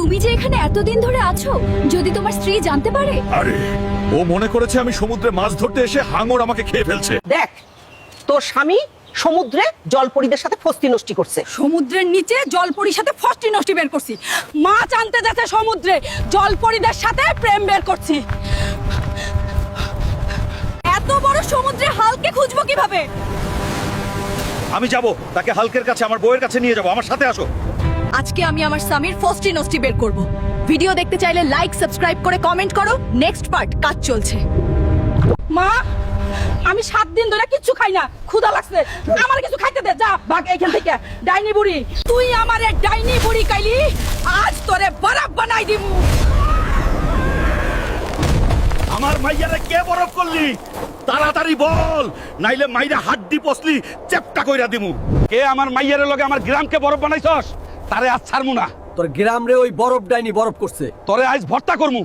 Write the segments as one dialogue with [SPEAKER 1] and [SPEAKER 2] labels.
[SPEAKER 1] তুমি যে এখানে এতদিন ধরে আছো, যদি তোমার স্ত্রী জানতে পারে?
[SPEAKER 2] আরে ও মনে করেছে আমি সমুদ্রে মাছ ধরতে এসে হাঙর আমাকে খেয়ে ফেলছে।
[SPEAKER 3] দেখ, তোর স্বামী সমুদ্রে জলপরীদের সাথে ফস্তি নষ্টি করছে।
[SPEAKER 4] সমুদ্রের নিচে জলপরীর সাথে ফষ্টি নষ্টি বের করছি, মাছ আনতে যাচ্ছে সমুদ্রে, জলপরীদের সাথে প্রেম বের করছি। এত বড় সমুদ্রে হালকে খুঁজবো কিভাবে?
[SPEAKER 2] আমি যাব, তাকে হালকের কাছে, আমার বউয়ের কাছে নিয়ে যাব। আমার সাথে আসো।
[SPEAKER 4] আজকে আমি আমার স্বামীর ফষ্টি নষ্টি বের করব। ভিডিও দেখতে চাইলে লাইক সাবস্ক্রাইব করে কমেন্ট করো। নেক্সট পার্ট কাজ চলছে। মা, আমি 7 দিন ধরে কিচ্ছু খাই না, ক্ষুধা লাগছে, আমার কিছু খাইতে দে। যা ভাগ এইখান থেকে। ডাইনি বুড়ি, তুই আমারে ডাইনি বুড়ি কাইলি, আজ তোরে বরফ বানাই দিমু।
[SPEAKER 2] আমার মাইয়ারে কে বরফ করলি? তাড়াতাড়ি বল, নাইলে মাইরা হাড্ডি পসলি চেপটা কইরা দিমু। কে আমার মাইয়ারে লগে আমার গ্রামকে বরফ বানাইছস? তারে আজ ছাড়মু না।
[SPEAKER 5] তোর গ্রাম রে ওই বরফ ডাইনি বরফ করছে।
[SPEAKER 2] তোরে আজ ভর্তা করমু।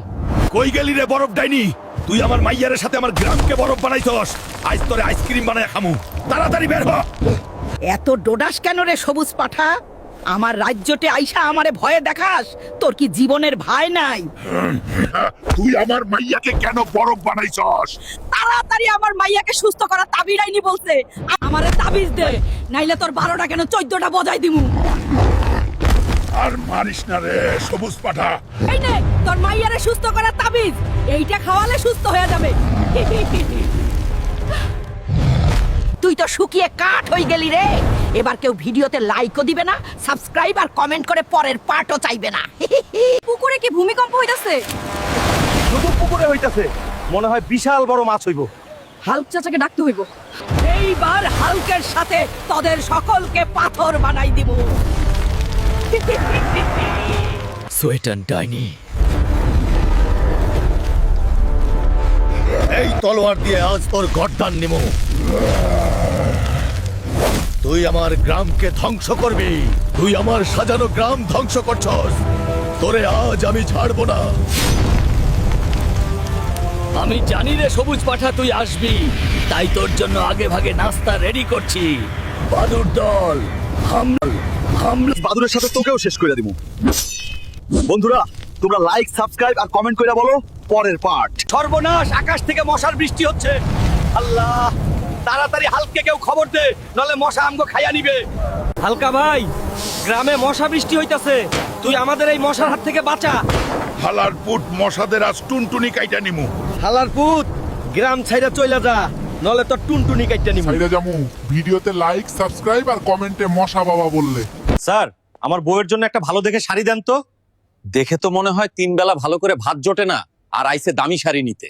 [SPEAKER 2] কই গেলি রে বরফ ডাইনি? তুই আমার মাইয়ারের সাথে আমার গ্রামকে বরফ বানাইছস। আজ তোরে আইসক্রিম বানায় খামু। তাড়াতাড়ি বের হ।
[SPEAKER 3] এত ডোডাস কেন রে সবুজ পাঠা? আমার রাজ্যতে আইসা আমারে ভয়ে দেখাস? তোর কি জীবনের ভয় নাই?
[SPEAKER 2] তুই আমার মাইয়াকে কেন বরফ বানাইছস?
[SPEAKER 4] তাড়াতাড়ি আমার মাইয়াকে সুস্থ করা তাবিজ ডাইনি বলছে। আমারে তাবিজ দে, নাইলে তোর 12টা কেন 14টা বজাই দিমু।
[SPEAKER 2] আর মারিস না রে সবুজ পাঠা।
[SPEAKER 4] এই নে তোর মাইয়ারে সুস্থ করা তাবিজ, এইটা খাওয়ালে সুস্থ হয়ে যাবে।
[SPEAKER 3] তুই তো শুকিয়ে কাঠ হয়ে গেলি রে। এবার কেউ ভিডিওতে লাইকও দিবে না, সাবস্ক্রাইব আর কমেন্ট করে পরের পার্টও চাইবে না।
[SPEAKER 4] পুকুরে কি ভূমিকম্প হইতাছে?
[SPEAKER 5] শুধু পুকুরে হইতাছে, মনে হয় বিশাল বড় মাছ হইব।
[SPEAKER 4] হাল্ক চাচাকে ডাকতে হইব।
[SPEAKER 3] এইবার হালকের সাথে তোদের সকলকে পাথর বানাই দিব।
[SPEAKER 5] সোয়েটান ডাইনি,
[SPEAKER 2] এই তলোয়ার দিয়ে আজ তোর গর্দান নিমু। তুই আমার গ্রামকে ধ্বংস করবি। তুই আমার সাজানো গ্রাম ধ্বংস করছস। তোরে আজ আমি ছাড়বো না।
[SPEAKER 5] আমি জানি রে সবুজ পাঠা তুই আসবি, তাই তোর জন্য আগে ভাগে নাস্তা রেডি করছি। বাদুর দল
[SPEAKER 2] হামলা বাদুরের সাথে তোকেও শেষ করে দিমু। বন্ধুরা, তোমরা লাইক, সাবস্ক্রাইব আর কমেন্ট কইরা বলো পরের পার্ট।
[SPEAKER 5] সর্বনাশ, আকাশ থেকে মশার বৃষ্টি হচ্ছে। আল্লাহ, তাড়াতাড়ি হালকে কেউ খবর দে, নলে মশা আমগো খাইয়া নিবে। হালকা ভাই, গ্রামে মশা বৃষ্টি হইতাছে, তুই আমাদের এই মশার হাত থেকে বাঁচা।
[SPEAKER 2] হালার পুট মশাদের আজ টুনটুনি কাইটা নিমু।
[SPEAKER 5] হালার পুত, গ্রাম ছাইরা চইলা যা, নলে তোর টুনটুনি কাইটা নিমু।
[SPEAKER 6] সাইরা জামু। ভিডিওতে লাইক, সাবস্ক্রাইব আর কমেন্টে মশা বাবা বললে।
[SPEAKER 7] স্যার, আমার বউয়ের জন্য একটা ভালো দেখে শাড়ি দেন তো। দেখে তো মনে হয় 3 বেলা ভালো করে ভাত জোটে না, আর আইসে দামি শাড়ি নিতে।